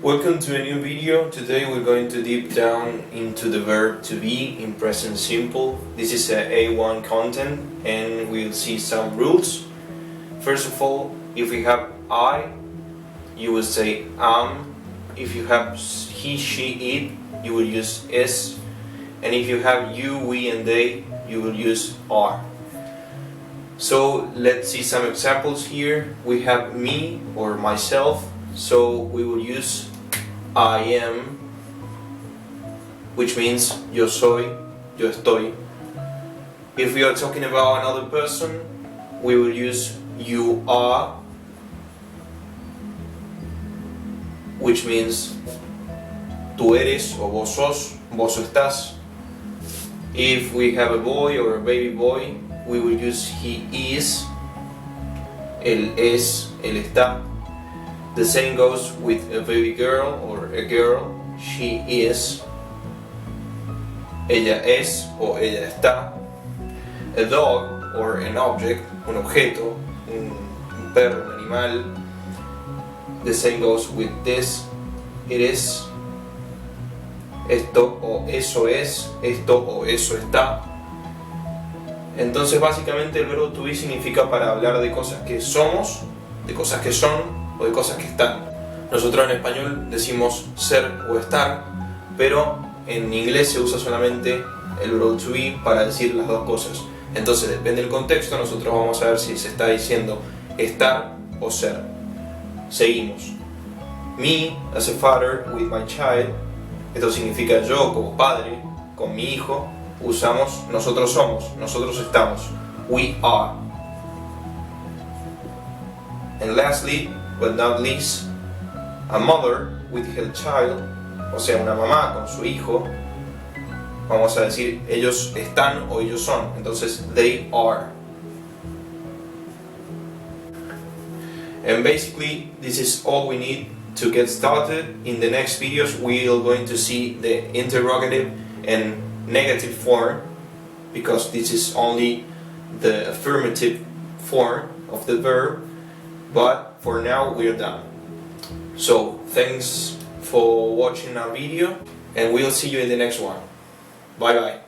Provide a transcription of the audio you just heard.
Welcome to a new video. Today we're going to deep down into the verb to be in present simple. This is a A1 content and we'll see some rules. First of all, if we have I, you will say am. If you have he, she, it, you will use is. And if you have you, we and they, you will use are. So let's see some examples here. We have me or myself, so we will use I am, which means yo soy, yo estoy. If we are talking about another person, we will use you are, which means tú eres o vos sos, vos estás. If we have a boy or a baby boy, we will use he is, él es, él está. The same goes with a baby girl or a girl. She is, ella es o ella está. A dog or an object, un objeto, un perro, un animal. The same goes with this. It is, esto o eso es, esto o eso está. Entonces básicamente el verbo to be significa para hablar de cosas que somos, de cosas que son o de cosas que están. Nosotros en español decimos ser o estar, pero en inglés se usa solamente el verbo to be para decir las dos cosas. Entonces depende del contexto, nosotros vamos a ver si se está diciendo estar o ser. Seguimos. Me as a father with my child. Esto significa yo como padre con mi hijo. Usamos nosotros somos, nosotros estamos. We are. And lastly, but not least, a mother with her child, o sea, una mamá con su hijo. Vamos a decir ellos están o ellos son. Entonces, they are. And basically, this is all we need to get started. In the next videos, we are going to see the interrogative and negative form, because this is only the affirmative form of the verb. But for now we are done. So thanks for watching our video and we'll see you in the next one. Bye bye.